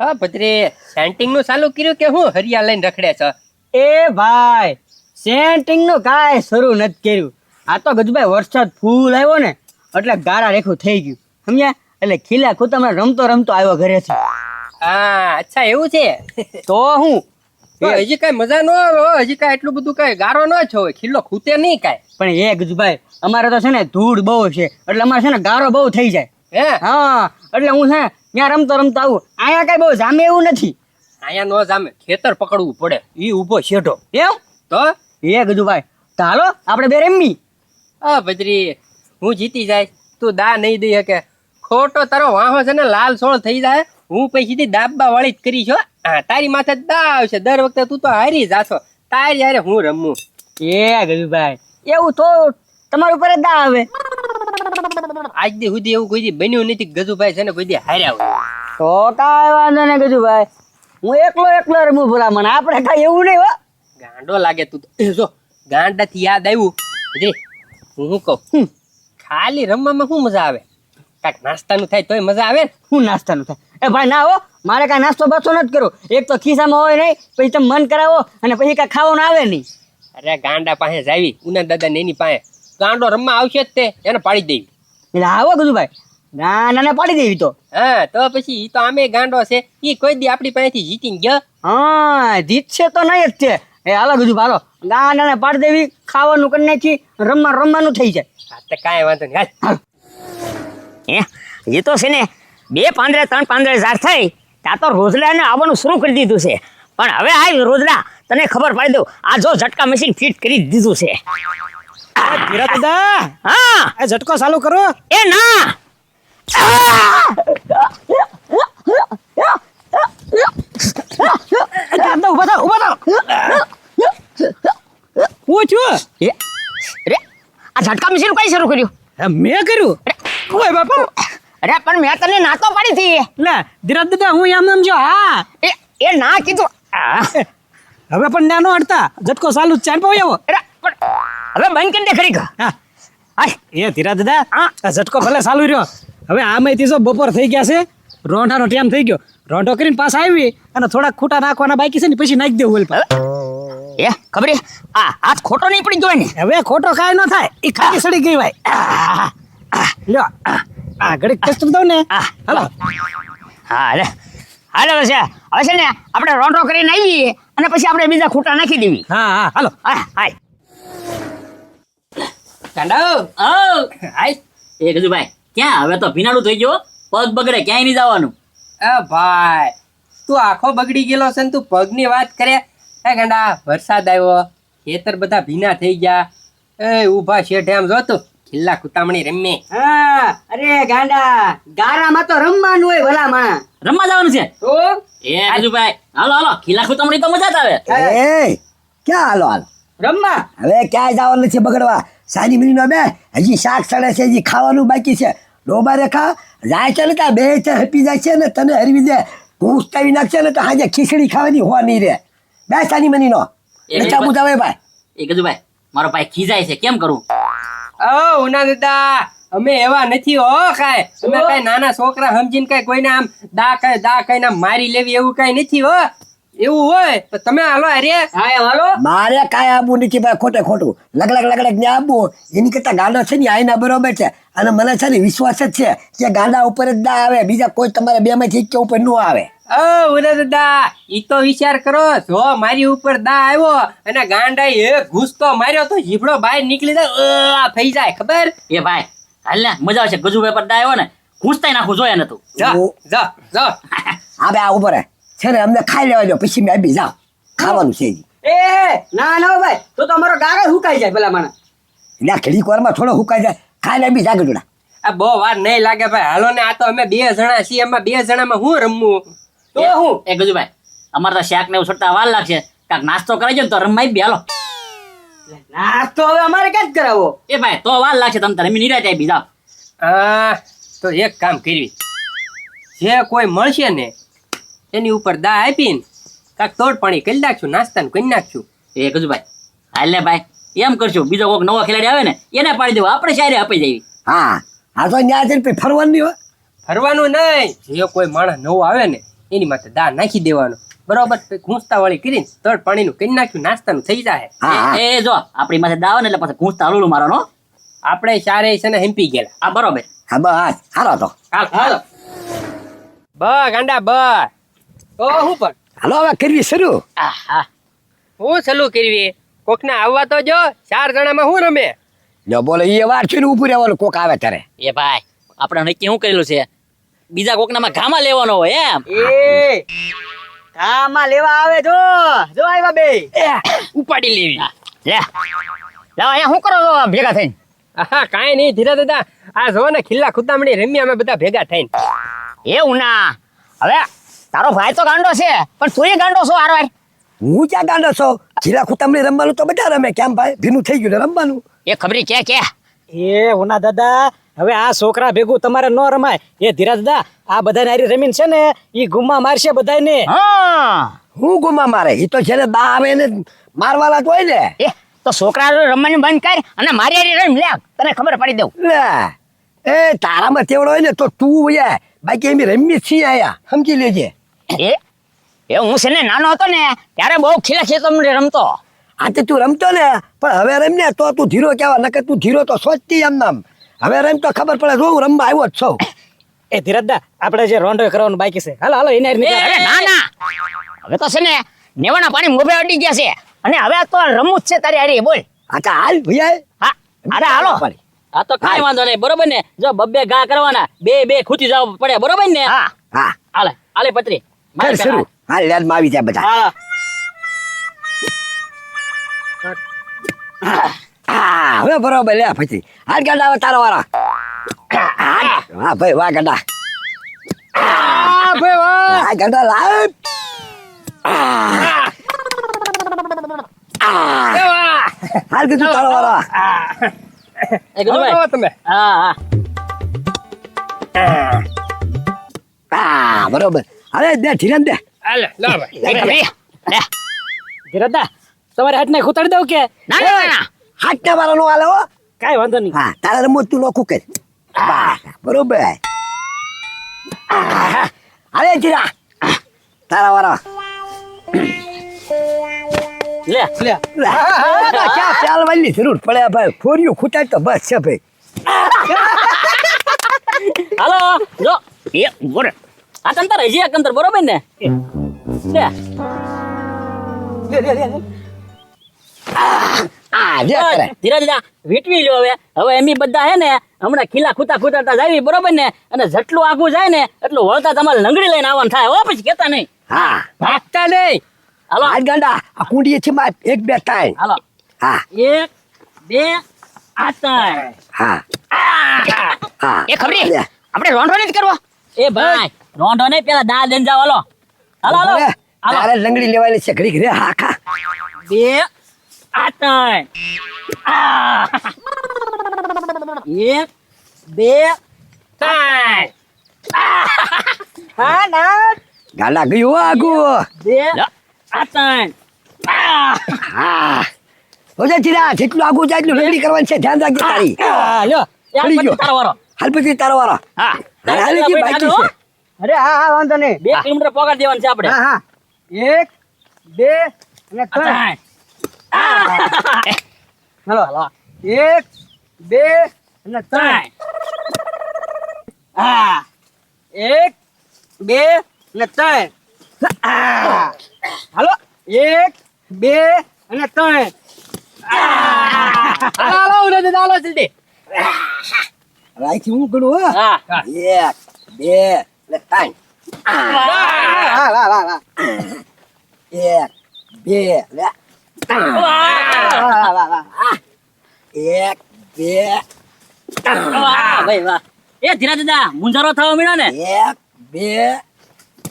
હા ભદ્રે સેન્ટિંગ નું ચાલુ કર્યું કે હું હરિયા લઈને રખડે છે? એ ભાઈ સેન્ટિંગ નું કાંઈ શરૂ નથી કર્યું. આ તો ગજભાઈ વરસાદ ફૂલ આવ્યો ને એટલે ગારા રેખું થઈ ગયું સમજ્યા. એટલે ખીલા ખૂતામાં રમતો રમતો આવ્યો ઘરેથી. હા અચ્છા એવું છે. તો હું તો હજી કઈ મજા ન આવે હો. હજી કઈ એટલું બધું કઈ ગારો ન છો ખીલ્લો ખૂતે નહીં કઈ. પણ એ ગજભાઈ અમારે તો છે ને ધૂળ બહુ છે એટલે અમારે છે ને ગારો બહુ થઈ જાય. હે હા એટલે હું છે ને ત્યાં રમતો રમતો આવું. અહીંયા કઈ બહુ જામે એવું નથી. અહીંયા નો જામે ખેતર પકડવું પડે. ઈ ઊભો શેઠો એમ તો એ ગજભાઈ તો હાલો આપણે બે રમી. હા ભદ્રી હું જીતી જાય તું દા નહીં દઈ શકે. ખોટો તારો વાહો છે ને લાલ સોળ થઈ જાય. હું પછી સીધી દાબા વાળી જ કરી છો. હા તારી માથે દા આવશે દર વખતે. તું તો હારી જાશો. તારી હારે હું રમું. એ ગજભાઈ એવું તો તમારા ઉપર જ દા આવે. આજ દી સુધી એવું કોઈ દી બન્યું નથી. ગજુભાઈ છે ને કોઈ દી હાર્યા હોય. તો કાંઈ વાંધો નહીં ગજુભાઈ હું એકલો રમું ભલા મને. આપણે કાંઈ એવું નહીં હો. ગાંડો લાગે તું તો. જો ગાંડાથી યાદ આવ્યું ભદ્રી હું શું કહું ખાલી રમવામાં શું મજા આવે? કાંઈક નાસ્તાનું થાય તોય મજા આવે ને. શું નાસ્તાનું થાય? એ ભાઈ ના હો મારે કાંઈ નાસ્તો બાસ્તો નથી કરવો. એક તો ખિસ્સામાં હોય નહીં પછી તમે મન કરાવો અને પછી કાંઈ ખાવાનું આવે નહીં. અરે ગાંડા પાસે જાવી ઉના દાદા ને એની પાસે ગાંડો રમવા આવશે જ તે એને પાડી દેવી. એટલે આવો ગજુભાઈ નાને પાડી દેવી તો. હા તો પછી ઈ તો આમે ગાંડો છે. ઈ કોઈ દી આપણી પાસેથી જીતીને ગયો. હા જીતશે તો નહીં જ છે. એ હાલો ગજુભાઈ હાલો નાને પાડી દેવી. ખાવાનું કરી નાખી રમવાનું થઈ જાય. હા તો કાંઈ વાંધો નહીં હાલ. એ તો છે ને 2 પાંદડે 3 પાંદડે ઝાડ થઈ ત્યાં તો રોજડાને આવવાનું શરૂ કરી દીધું છે. પણ હવે આ રોજડા તને ખબર પાડી દઉં આ જો ઝટકા મશીન ફિટ કરી દીધું છે. ધીરા દાદા હા એ ઝટકો ચાલુ કરો. એ ના ઉભા થાવ. હું છું એ રે આ ઝટકા મશીન કઈ શરૂ કર્યું? મેં કર્યું. ઓય બાપા અરે પણ મેં તને ના તો પાડી હતી. લે ધીરા દાદા હું એમ જો. હા એ ના કીધું. હવે પણ નાનો હડતા ઝટકો ચાલુ ચાલ પાવ્યો. અરે પણ હવે બંધ કરી દે ખરી કા. હા એ ધીરા દાદા આ ઝટકો ભલે ચાલુ રહ્યો. હવે આમાંથી જો બપોર થઈ ગયા છે રોંઢાનો ટાઈમ થઈ ગયો. રોંઢો કરીને પાછા આવી અને થોડાક ખૂટા નાખવાના બાકી છે ને પછી નાખી દેવું ઓલ પર. એ ખબર આ હાથ ખોટો નહીં પડી ગયો ને. હવે ખોટો કાંઈ ન થાય. એ ખાલી સડી ગઈ ભાઈ. લ્યો આ ઘડીક ટેસ્ટ દઉં ને. હાલો હા અરે હાલો છે હવે છે ને આપણે રોંઢો કરીને આવીએ અને પછી આપણે બીજા ખૂટા નાખી દેવી. હા હાલો હાય ગાંડા હાય. એ ગજુભાઈ ક્યાં હવે તો ભીનાડું થઈ ગયો. પગ બગડે ક્યાંય નહીં જવાનું. એ ભાઈ તું આખો બગડી ગયેલો છે ને તું પગની વાત કરે. હે ગાંડા વરસાદ આવ્યો ખેતર બધા ભીના થઈ ગયા. એ ઊભા શેઠે આમ જોતું ખિલ્લા કુતામણી રમે. હા અરે ગાંડા ગારામાં તો રમવાનું હોય ભલા માં. રમવા જવાનું છે. તો એ ગજુભાઈ હાલો હાલો ખીલા ખુતમણી તો મજા જ આવે. એ ક્યાં હાલો હાલો રમવા હવે ક્યાંય જવાનું નથી બગડવા. સાની મિનિટનો બે હજી શાક સડે છે હજી ખાવાનું બાકી છે. ડોબા રેખા જાય છે ને ત્યાં બે હપી જાય છે ને તને હરવી દે ઘૂંસતાવી નાખશે ને તો હાજે ખીચડી ખાવાની હોવા નહીં રે. બે સાની મનીનો નચા બુજાવે ભાઈ. એ ગજુભાઈ મારો ભાઈ ખીજાય છે કેમ કરું? ઓ ઉના દાદા અમે એવા નથી હો કાંઈ. અમે કાંઈ નાના છોકરા સમજીને કાંઈ કોઈને આમ દા કઈને આમ મારી લેવી એવું કાંઈ નથી હો. એવું હોય તો તમે હાલો અરે. હા એમ હાલો. મારે કાંઈ આપવું નથી ભાઈ ખોટે ખોટું લગડક ને આપવું એની કરતા ગાંડો છે ને આઈના બરોબર છે. અને મને છે ને વિશ્વાસ જ છે કે ગાંડા ઉપર જ દા આવે બીજા કોઈ તમારે બે માંથી એક ઉપર ન આવે. ઓ ઉના દાદા ઈ તો વિચાર કરો. જો મારી ઉપર દા આવ્યો અને ગાંડા એ ઘૂસતો માર્યો તો જીભડો બહાર નીકળી જાય થઈ જાય ખબર. એ ભાઈ હાલ ને મજા આવશે. ગજુભાઈ પર ડાયો ને ખૂંચતાય નાખું જોઈએ ને તું. જો હા બે આ ઉપર છે ને અમને ખાઈ લેવા દો પછી મેં બી જાઓ ખાવાનું છે હજી. એ ના ના ભાઈ તો અમારો ગાળો હુકાઈ જાય પેલા મને. એટલે ઘડીક વારમાં થોડો હુકાઈ જાય ખાઈ લે બી જાગડુડા. આ બહુ વાર નહીં લાગે ભાઈ. હાલો ને આ તો અમે 2 જણા છીએ. એમાં 2 જણામાં હું રમવું તો હું. એ ગજુભાઈ અમારે તો શાક ને એવું છટતા વાર લાગશે. કાંક નાસ્તો કરાવી દો ને તો રમાઈ બી હાલો. નાસ્તો હવે અમારે ક્યાં જ કરાવો. એ ભાઈ તો વાર લાગશે તમે તારે નિરાતે આપી જાઓ. હા તો એક કામ કરવી જે કોઈ મળશે ને એની ઉપર દા આપીને કાંક તોડ પાણી કરી નાખશું નાસ્તાનું કરી નાખશું. એ ગજુભાઈ હાલ ને ભાઈ એમ કરશું બીજો કોઈક નવો ખેલાડી આવે ને એને પાડી દેવો આપણે શાયરી આપી દેવી. હા આ તો ન્યા જઈને ફરવાનું નહીં હોય. ફરવાનું નહીં જે કોઈ માણસ નવો આવે ને એની માથે દા નાખી દેવાનો બરોબર. ઘૂંસતા વાળી કરીને તળ પાણીનું કરી નાખ્યું, નાસ્તાનું થઈ જાય. હા હા એ જો આપણી માથે દાવ ને એટલે પછી ઘૂંસતા હલવું મારવાનો. આપણે ચારે છે ને હેમ્પી ગયેલા. આ બરોબર. હા બસ હારો તો હાલો બ ગાંડા બ તો હું પણ હાલો હવે કરવી શરૂ. આહા. હું સલું કરવી કોકને આવવા તો જો 4 જણામાં હું રમે. જો બોલે એ વાર છે ને ઊભું રહેવાનું કોક આવે ત્યારે. એ ભાઈ આપણે નક્કી શું કરેલું છે બીજા કોકનામાં ઘામાં લેવાનો હોય એમ. એ કામાં લેવા આવે જો આવ્યા બે. ઉપાડી લેવી. લે લે અહીંયા શું કરો છો ભેગા થઈને? હા કાંઈ નહીં ધીરા દાદા, આ જો ને ખિલ્લા ખુતામણી રમી અમે બધા ભેગા થઈને. એવું ના, હવે તારો ભાઈ તો ગાંડો છે પણ તું ગાંડો છો હારવાર. હું ક્યાં ગાંડો છો? જીરા ખુતામણી રમવાનું તો બધા રમે. કેમ ભાઈ ભીનું થઈ ગયું ને રમવાનું. એ ખબરી કે એ હોના દાદા હવે આ છોકરા ભેગું તમારે ન રમાય. એ ધીરા દાદા આ બધાને હારી રમીને છે ને ઈ ગુમ્મા મારશે બધાને. હા હું ગુમા મારે એ તો છે ને દા આવે ને મારવાના જ હોય ને. એ તો છોકરા રમવાનું બંધ કર અને મારી હારી રમ લે, તને ખબર પડી દઉં. લે એ તારામાં તેવડો હોય ને તો તું વયા, બાકી એમ રમી જ છીએ આયા, સમજી લેજે. એ હું છે ને નાનો હતો ને ત્યારે બહુ ખીલા ખેતર રમતો. આ તે તું રમતો ને પણ હવે રમ ને તો તું ધીરો કહેવા, નકર તું ધીરો તો સોચતી એમ નામ. હવે રમ તો ખબર પડે જો હું રમવા આવ્યો જ છું. એ ધીરા દાદા આપણે જે રોંડો કરવાનું બાકી છે હાલો હાલો એને હારી નીકળો. અરે ના ના, હવે તો છે ને નેવાના પાણી મોભે અડી ગયા છે અને હવે તો રમવું જ છે તારી હારી. બોલ. અચ્છા હાલ ભૈયા. હા અરે હાલો. આ તો કાંઈ વાંધો નહીં બરોબર ને. જો બબ્બે ઘા કરવાના, બે ખૂટી જવા પડે બરોબર ને. હા હા હાલે હાલે પત્રી કર શરૂ. હાલ લેનમાં આવી જાય બધા. હા હા હવે બરોબર લે પછી. હાલ ગાડા હવે તારા વાળા. હા ભાઈ વાહ ગાડા. આ ભાઈ વાહ. હા ગાડા લાવ. એ વાહ. હાલ કીધું તારા વાળા. એ ગજુભાઈ. આવો તમે. હા હા બરોબર. અરે દે ધીરન દે. હાલે લા ભાઈ. એ ખબરી લે. ધીરા દાદા તમારે હાથ ને ખૂતાડી દઉં કે ના ના ના હાથ ને મારા નો હાલે હો. કાંઈ વાંધો નહીં. હા તારા રમત તું નોખું કર. બરોબર. અરે જીરા તારા વાળા. લે લે ક્યાં ચાલવાની જરૂર પડે ભાઈ? ફોરિયું ખૂટાય તો બસ છે ભાઈ. હાલો જો એ બોર આ તંતર હજી એક અંતર બરોબર ને. લે આ જે કરે. ધીરજ દા વીટવી લ્યો હવે. હવે એમી બધા હે ને હમણાં ખીલા ખૂતાતા જાવી બરોબર ને. અને જેટલું આગું જાય ને એટલું વળતા તમારે લંગડી લઈને આવવાનું થાય હો, પછી કેતા નહીં. હા ભાગતા નહીં. હાલો આજ ગાંડા આ કુંડી છે માં 1 2 3. હાલો હા 1 2 આ 3. હા હા. એ ખબરી આપણે રોંઢો નથી કરવો. એ ભાઈ રોંઢો નહીં પેલા દા લઈને જાવ. હાલો હાલો હાલો અરે, હાલો તારે લંગડી લેવાની છે ઘડી ઘરે. હા ખા. 2 આ 3. 1 2 3. હા ના ગાંડા ગયું આગુ. 2 આ 3. હા ઓજા ચીરા જેટલું આગુ જાય એટલું લંગડી કરવાની છે, ધ્યાન રાખજે તારી. હા લ્યો પડી ગયો. તારો વારો. હાલ પછી તારો વાળો. હા હાલ જે બાકી છે. અરે હા હા વાંધો નહીં. 2 કિલોમીટર પોગાડ દેવાનું છે આપણે. હા હા 1 2 અને 3. હાલો હાલો 1 2 અને 3. હા 1 2 અને 3. હાલો 1 2 અને 3. હાલો ઉને દે હાલો જલ્દી. રાઈથી હું કરું હો. હા 1 2 ને 3. હા વાહ વાહ વાહ 1 2 ને વાહ વાહ વાહ 1 2 વાહ ભાઈ વાહ. એ ધીરા દાદા મુંજારો થવા મળ્યો ને. 1 2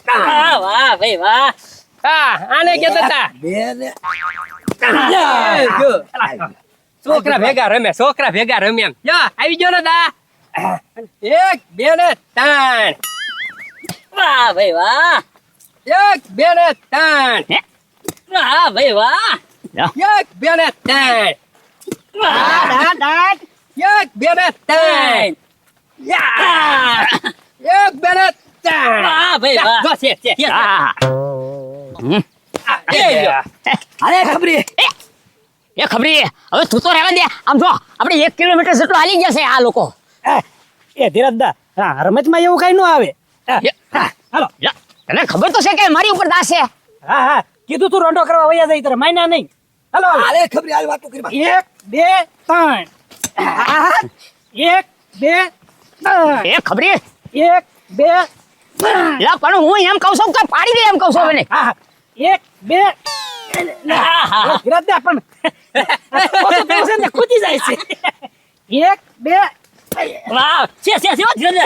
વાહ વાહ ભાઈ વાહ. હા આને કેતા હતા 2 ને છોકરા ભેગા રમે, છોકરા ભેગા રમે એમ. જો આવી ગયો ને દા. 1 2 ને 3. વાહ ભાઈ વાહ. 1 2 ને 3. વાહ ભાઈ વાહ. 1 2 ને 3. દાદ દાદ 1 2 ને 3. 1 2 ને 3. વાહ ભાઈ વાહ. જો છે છે હા હમ. એ લ્યો. અરે ખબરી એ ખબરી હવે તું તો રહેવા દે આમ જો આપણે 1 કિલોમીટર જેટલું હાલી ગયા છે આ લોકો એ ધીરજદા હા રમતમાં એવું કઈ ન આવે હા, હા, હાલો લા, તને ખબર તો છે કે મારી ઉપર દાસ છે હા હા કીધું તું રોંઢો કરવા વયા જાય તારે માન્યા નહીં હાલો હાલો. અરે ખબરી હાલ વાતો કરી 1 2 3 હા 1 2 3 એ ખબરી 1 2 3 લા પણ હું એમ કહું છું કે પાડી દે એમ કહું છું મને હા 1 2 ધીરજદા પણ ઓછું પેલું છે ને કૂદી જાય છે 1 2 વાહ છે હો, ધીરજ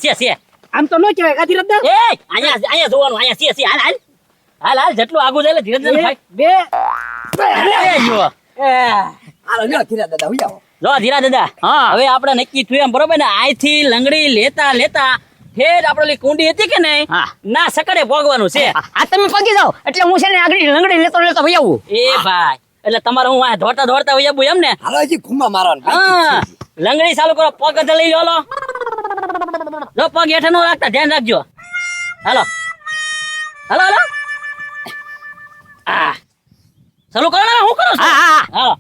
છે છે આમ તો ન કહેવાય કા ધીરજદા એ અહીંયા જોવાનું અહીંયા છે હાલ હાલ હાલ હાલ જેટલું આગું જાય એટલે ધીરજ ભાઈ 1 2 જુઓ હાલો લ્યો ધીરા દાદા હું જાઓ જો ધીરા દાદા હા. હવે આપણે નક્કી થયું એમ બરોબર ને આયથી લંગડી લેતા લેતા ફેર આપણે ઓલી કુંડી હતી કે નહીં હા. ના સકડે ભોગવાનું છે આ તમે પગી જાઓ એટલે હું છે ને આગળ લંગડી લેતો લેતો ભાઈ આવું એ ભાઈ એટલે તમારે હું આ દોડતા દોડતા હોય એમ ને હાલો હજી ઘુમા મારવાનું હા લંગડી ચાલુ કરો પગ અંદર લઈ લો હાલો જો પગ હેઠે નો રાખતા ધ્યાન રાખજો હાલો હાલો હાલો આ ચાલુ કરો ને હું કરું છું હા હા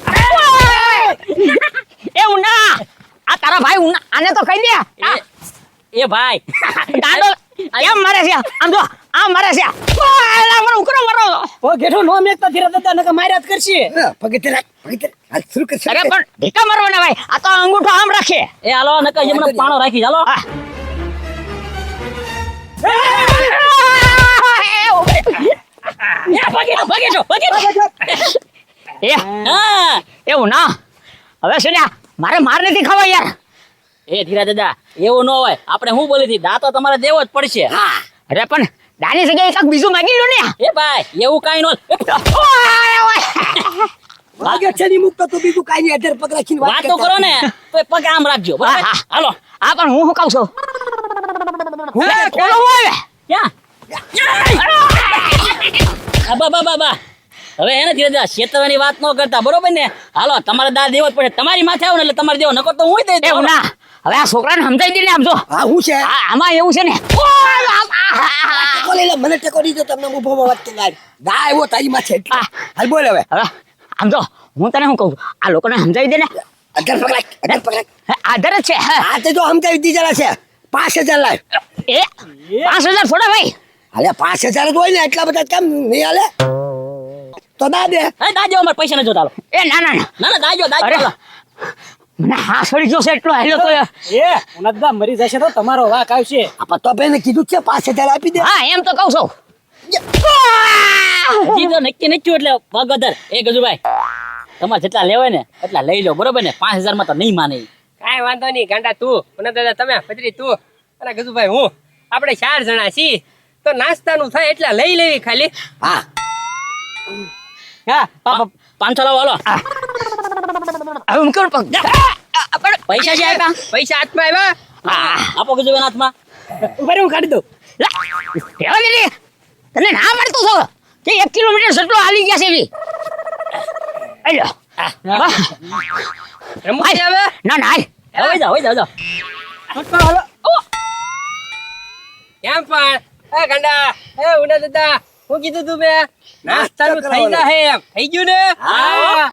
હાલો એ ઉના આ તારા ભાઈ ઉના આને તો કહી દે એ ભાઈ દાડો કેમ મારે છે આમ જો આમ મારે છે ઓલા મને ઉકરો મારો ઓ ગેઠો નો મેકતા ધીરજદા નકર માર્યા જ કરશે પગતે રાખ હાલ શરૂ કર અરે પણ ઢીકા મારવાના ભાઈ આ તો અંગૂઠો આમ રાખે એ હાલો નકર એમને પાણો રાખી હાલો હા. એ હા એવું ના હવે છે ને મારે માર નથી ખાવા યાર એ ધીરા દાદા એવું ન હોય આપણે શું બોલી હતી દાતો તમારે દેવો જ પડશે અરે પણ દાની જગ્યાએ કાંઈક બીજું માગી લો ને એ ભાઈ એવું કાઈ નો વાગે છે ની મુક્ત તો બીજું કાઈ નહીં અધર પગ રાખીને વાતો કરો ને તો એ પગ આમ રાખજો બરાબર હા, હા. હાલો આ પણ હું શું કહું છું કોલો હોય ક્યાં બા હવે એને ધીરે ધીરે છેતરવાની વાત ન કરતા બરોબર ને હાલો તમારે દા દેવો જ પડે તમારી માથે આવો ને એટલે તમારે દેવો નકર તો હું દઈ દઉં એવું ના હવે આ છોકરાને સમજાઈ દે ને આમ જો હા હું છે આમાં એવું છે ને ટેકો લઈ લે મને ટેકો દીધો તમને ઉભો વાત કે ગાય ગા આવ્યો તારી માથે એટલે. હાલ બોલ હવે હવે આમ જો હું તને શું કહું છું આ લોકોને સમજાવી દે ને અધર પગ રાખ આધાર જ છે હા. આ તે જો સમજાવી દીધેલા છે 5000 લાવ એ 5000 થોડા ભાઈ હાલે 5000 જ હોય ને એટલા બધા કેમ નહીં હાલે તો દા દે એ દાજો અમારે પૈસા ન જોતા હાલો એ ના ના ના ના ના દાજો અરે દાજો મને હા સડી ગયો છે એટલો હેલો તો એ ઉનદા મરી જશે તો તમારો વાક આવશે આપા તો બેને કીધું છે 5000 આપી દે હા એમ તો કહું છું હજી તો નક્કી નથી એટલે પગ અધર એ ગજુભાઈ તમારે જેટલા લેવાય ને એટલા લઈ લો બરોબર ને 5000 માં તો નહીં માને કાંઈ વાંધો નહીં ગાંડા તું અને દાદા તમે પત્રી તું અને ગજુભાઈ હું આપણે 4 જણા છીએ તો નાસ્તાનું થાય એટલે લઈ લેવી ખાલી હા હા 500 લાવો હાલો હવે હું કેવું પગ પૈસા છે આપ્યા પૈસા હાથમાં આવ્યા આપો ગજુભાઈ હાથમાં ઉભા રહે, હું કાઢી દઉં રહેવા દે ને. તને ના મળતું છો કે 1 કિલોમીટર જેટલો હાલી ગયા છે એવી અલ્યો રમવું છે હવે ના ના હાલ. હવે જાઓ કેમ પણ એ ગાંડા એ ઉના દાદા હું કીધું તું મેં નાસ્તાનું થઈ જાય એમ થઈ ગયું ને હા.